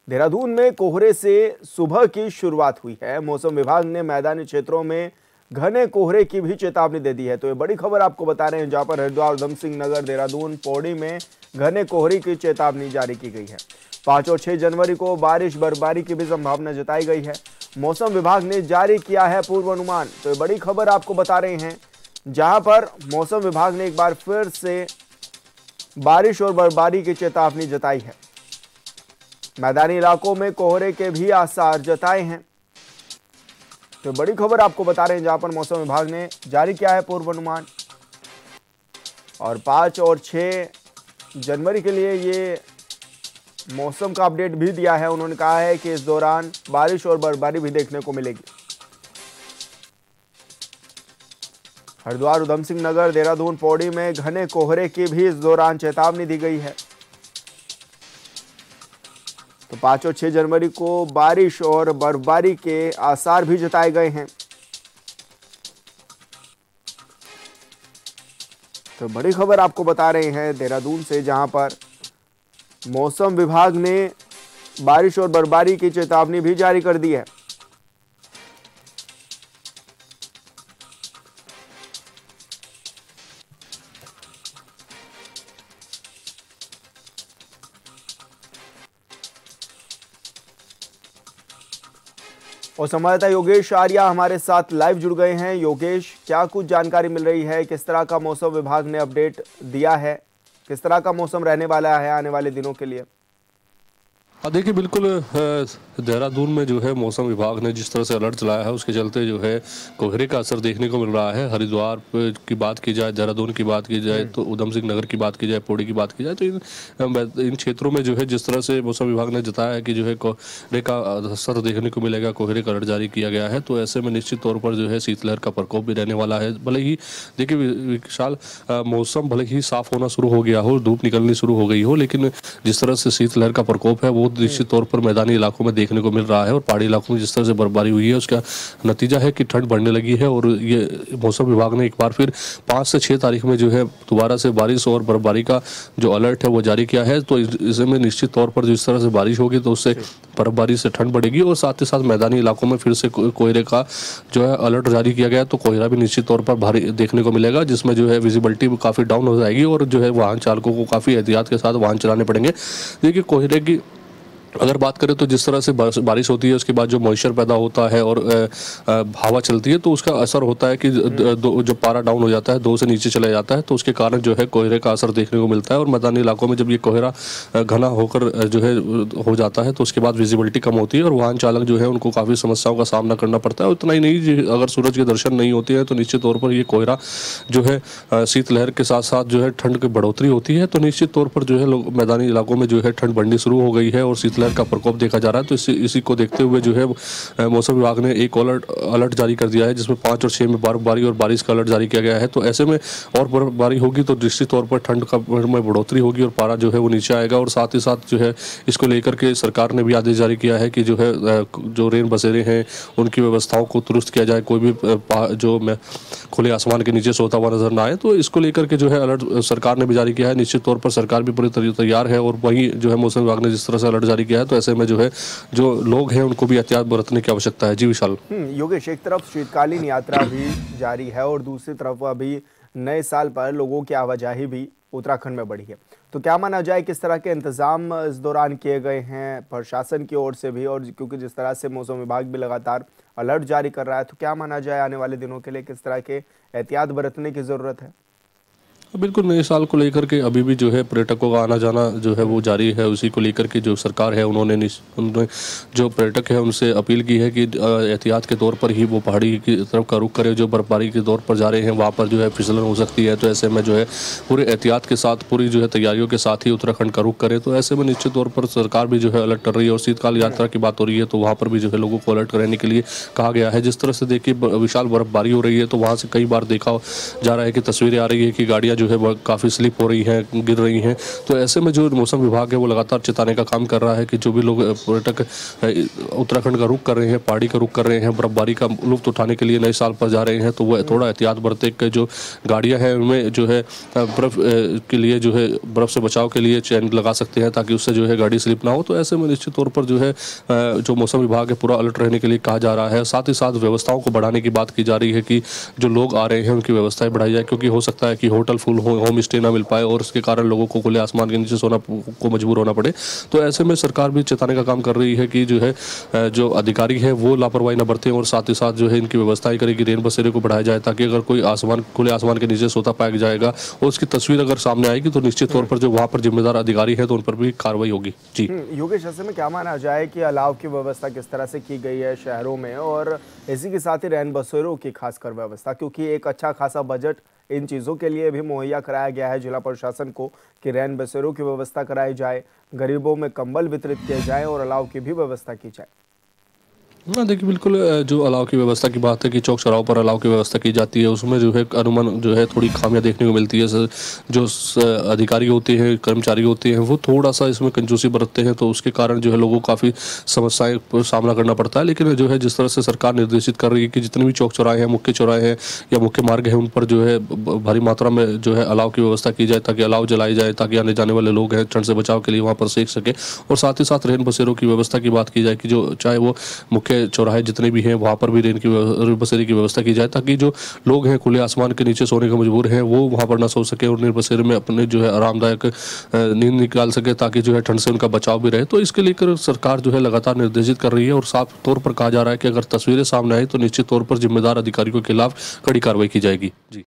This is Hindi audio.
देहरादून में कोहरे से सुबह की शुरुआत हुई है। मौसम विभाग ने मैदानी क्षेत्रों में घने कोहरे की भी चेतावनी दे दी है। तो ये बड़ी खबर आपको बता रहे हैं, जहां पर हरिद्वार, उधम सिंह नगर, देहरादून, पौड़ी में घने कोहरे की चेतावनी जारी की गई है। 5 और 6 जनवरी को बारिश बर्फबारी की भी संभावना जताई गई है। मौसम विभाग ने जारी किया है पूर्वानुमान। तो ये बड़ी खबर आपको बता रहे हैं, जहां पर मौसम विभाग ने एक बार फिर से बारिश और बर्फबारी की चेतावनी जताई है। मैदानी इलाकों में कोहरे के भी आसार जताए हैं। तो बड़ी खबर आपको बता रहे हैं, जहां पर मौसम विभाग ने जारी किया है पूर्वानुमान और 5 और 6 जनवरी के लिए ये मौसम का अपडेट भी दिया है। उन्होंने कहा है कि इस दौरान बारिश और बर्फबारी भी देखने को मिलेगी। हरिद्वार, उधम सिंह नगर, देहरादून, पौड़ी में घने कोहरे की भी इस दौरान चेतावनी दी गई है। तो 5 और 6 जनवरी को बारिश और बर्फबारी के आसार भी जताए गए हैं। तो बड़ी खबर आपको बता रहे हैं देहरादून से, जहां पर मौसम विभाग ने बारिश और बर्फबारी की चेतावनी भी जारी कर दी है। और संवाददाता योगेश आर्या हमारे साथ लाइव जुड़ गए हैं। योगेश, क्या कुछ जानकारी मिल रही है? किस तरह का मौसम विभाग ने अपडेट दिया है? किस तरह का मौसम रहने वाला है आने वाले दिनों के लिए? देखिए, बिल्कुल देहरादून में जो है मौसम विभाग ने जिस तरह से अलर्ट चलाया है, उसके चलते जो है कोहरे का असर देखने को मिल रहा है। हरिद्वार की बात की जाए, देहरादून की बात की जाए, तो उधम सिंह नगर की बात की जाए, पौड़ी की बात की जाए, तो इन क्षेत्रों में जो है जिस तरह से मौसम विभाग ने बताया है कि जो है कोहरे का असर देखने को मिलेगा, कोहरे का अलर्ट जारी किया गया है। तो ऐसे में निश्चित तौर पर जो है शीतलहर का प्रकोप भी रहने वाला है। भले ही देखिए विशाल, मौसम भले ही साफ होना शुरू हो गया हो, धूप निकलनी शुरू हो गई हो, लेकिन जिस तरह से शीतलहर का प्रकोप है वो निश्चित तौर पर मैदानी इलाकों में देखने को मिल रहा है। और पहाड़ी इलाकों में जिस तरह से बर्फबारी हुई है, उसका नतीजा है कि ठंड बढ़ने लगी है। और ये मौसम विभाग ने एक बार फिर 5 से 6 तारीख में जो है दोबारा से बारिश और बर्फबारी का जो अलर्ट है वो जारी किया है। तो इसमें निश्चित तौर पर जिस तरह से बारिश होगी तो उससे बर्फबारी से ठंड बढ़ेगी। और साथ ही साथ मैदानी इलाकों में फिर से कोहरे का जो है अलर्ट जारी किया गया, तो कोहरा भी निश्चित तौर पर भारी देखने को मिलेगा, जिसमें जो है विजिबिलिटी काफ़ी डाउन हो जाएगी और जो है वाहन चालकों को काफ़ी एहतियात के साथ वाहन चलाने पड़ेंगे। देखिए, कोहरे की अगर बात करें तो जिस तरह से बारिश होती है, उसके बाद जो मॉइस्चर पैदा होता है और हवा चलती है, तो उसका असर होता है कि जो पारा डाउन हो जाता है, 2 से नीचे चला जाता है, तो उसके कारण जो है कोहरे का असर देखने को मिलता है। और मैदानी इलाकों में जब ये कोहरा घना होकर जो है हो जाता है, तो उसके बाद विजिबिलिटी कम होती है और वाहन चालक जो है उनको काफ़ी समस्याओं का सामना करना पड़ता है। उतना ही नहीं, अगर सूरज के दर्शन नहीं होते हैं तो निश्चित तौर पर ये कोहरा जो है शीतलहर के साथ साथ जो है ठंड की बढ़ोतरी होती है। तो निश्चित तौर पर जो है मैदानी इलाकों में जो है ठंड बढ़नी शुरू हो गई है और शीतलहर का प्रकोप देखा जा रहा है। तो इसी को देखते हुए जो है मौसम विभाग ने एक अलर्ट जारी कर दिया है, जिसमें 5 और 6 में बर्फबारी और बारिश का अलर्ट जारी किया गया है। तो ऐसे में और बर्फबारी होगी तो निश्चित तौर पर ठंड में बढ़ोतरी होगी और पारा जो है वो नीचे आएगा। और साथ ही साथ जो है इसको लेकर के सरकार ने भी आदेश जारी किया है कि जो है जो रेन बसेरे हैं उनकी व्यवस्थाओं को दुरुस्त किया जाए, कोई भी जो खुले आसमान के नीचे सोता हुआ नजर ना आए। तो इसको लेकर के जो है अलर्ट सरकार ने भी जारी किया है। निश्चित तौर पर सरकार भी पूरी तैयार है। और वहीं जो है मौसम विभाग ने जिस तरह से अलर्ट जारी किया है, तो ऐसे में जो है जो लोग हैं उनको भी एहतियात बरतने की आवश्यकता है। जी विशाल। योगेश, एक तरफ शीतकालीन यात्रा भी जारी है और दूसरी तरफ अभी नए साल पर लोगों की आवाजाही भी उत्तराखंड में बढ़ी है। तो क्या माना जाए, किस तरह के इंतजाम इस दौरान किए गए हैं प्रशासन की ओर से भी? और क्योंकि जिस तरह से मौसम विभाग भी लगातार अलर्ट जारी कर रहा है, तो क्या माना जाए आने वाले दिनों के लिए किस तरह के एहतियात बरतने की ज़रूरत है? बिल्कुल, नए साल को लेकर के अभी भी जो है पर्यटकों का आना जाना जो है वो जारी है। उसी को लेकर के जो सरकार है उन्होंने जो पर्यटक है उनसे अपील की है कि एहतियात के तौर पर ही वो पहाड़ी की तरफ का रुख करे। जो बर्फबारी के तौर पर जा रहे हैं वहाँ पर जो है फिसलन हो सकती है, तो ऐसे में जो है पूरे एहतियात के साथ, पूरी जो है तैयारियों के साथ ही उत्तराखंड का रुख करे। तो ऐसे में निश्चित तौर पर सरकार भी जो है अलर्ट कर रही है। और शीतकाल यात्रा की बात हो रही है तो वहाँ पर भी जो है लोगों को अलर्ट रहने के लिए कहा गया है। जिस तरह से देखिए विशाल बर्फबारी हो रही है, तो वहाँ से कई बार देखा जा रहा है कि तस्वीरें आ रही है कि गाड़ियाँ जो है वो काफ़ी स्लिप हो रही हैं, गिर रही हैं। तो ऐसे में जो मौसम विभाग है वो लगातार चेताने का काम कर रहा है कि जो भी लोग पर्यटक उत्तराखंड का रुख कर रहे हैं, पहाड़ी का रुख कर रहे हैं, बर्फबारी का लुत्फ उठाने के लिए नए साल पर जा रहे हैं, तो वो थोड़ा एहतियात बरते कि जो गाड़ियाँ हैं उनमें जो है बर्फ़ के लिए जो है बर्फ़ से बचाव के लिए चेन लगा सकते हैं ताकि उससे जो है गाड़ी स्लिप ना हो। तो ऐसे में निश्चित तौर पर जो है जो मौसम विभाग है पूरा अलर्ट रहने के लिए कहा जा रहा है। साथ ही साथ व्यवस्थाओं को बढ़ाने की बात की जा रही है कि जो लोग आ रहे हैं उनकी व्यवस्थाएं बढ़ाई जाए, क्योंकि हो सकता है कि होटल फुल हो, होम स्टे ना मिल पाए और उसके कारण लोगों को खुले आसमान के नीचे सोना को मजबूर होना पड़े। तो ऐसे में सरकार भी चेताने का काम कर रही है कि जो है जो अधिकारी है वो लापरवाही न बरतें और साथ ही साथ जो है इनकी व्यवस्थाएं करें कि रेन बसेरे को बढ़ाया जाए, ताकि अगर कोई खुले आसमान के नीचे सोता पाया जाएगा और उसकी तस्वीर अगर सामने आएगी तो निश्चित तौर पर जो वहाँ पर जिम्मेदार अधिकारी है तो उन पर भी कार्रवाई होगी। जी योगेश, ऐसे में क्या माना जाए कि अलाव की व्यवस्था किस तरह से की गई है शहरों में, और इसी के साथ ही रैन बसेरों की खासकर व्यवस्था, क्योंकि एक अच्छा खासा बजट इन चीज़ों के लिए भी मुहैया कराया गया है जिला प्रशासन को कि रैन बसेरों की व्यवस्था कराई जाए, गरीबों में कंबल वितरित किए जाए और अलाव की भी व्यवस्था की जाए। हाँ, देखिए बिल्कुल जो अलाव की व्यवस्था की बात है कि चौक चौराहों पर अलाव की व्यवस्था की जाती है, उसमें जो है अनुमान जो है थोड़ी खामियां देखने को मिलती है। जो अधिकारी होते हैं, कर्मचारी होते हैं, वो थोड़ा सा इसमें कंजूसी बरतते हैं, तो उसके कारण जो है लोगों को काफ़ी समस्याएं का सामना करना पड़ता है। लेकिन जो है जिस तरह से सरकार निर्देशित कर रही है कि जितने भी चौक चौराहे हैं, मुख्य चौराहे हैं या मुख्य मार्ग हैं, उन पर जो है भारी मात्रा में जो है अलाव की व्यवस्था की जाए, ताकि अलाव जलाई जाए, ताकि आने जाने वाले लोग हैं ठंड से बचाव के लिए वहाँ पर सेक सके। और साथ ही साथ रेन बसेरों की व्यवस्था की बात की जाए कि जो चाहे वो मुख्य चौराहे जितने भी हैं वहाँ पर भी रेन बसेरे की व्यवस्था की जाए, ताकि जो लोग हैं खुले आसमान के नीचे सोने का मजबूर हैं वो वहाँ पर ना सो सके और रेन बसेरे में अपने जो है आरामदायक नींद निकाल सके, ताकि जो है ठंड से उनका बचाव भी रहे। तो इसके लेकर सरकार जो है लगातार निर्देशित कर रही है और साफ तौर पर कहा जा रहा है कि अगर तस्वीरें सामने आई तो निश्चित तौर पर जिम्मेदार अधिकारियों के खिलाफ कड़ी कार्रवाई की जाएगी। जी।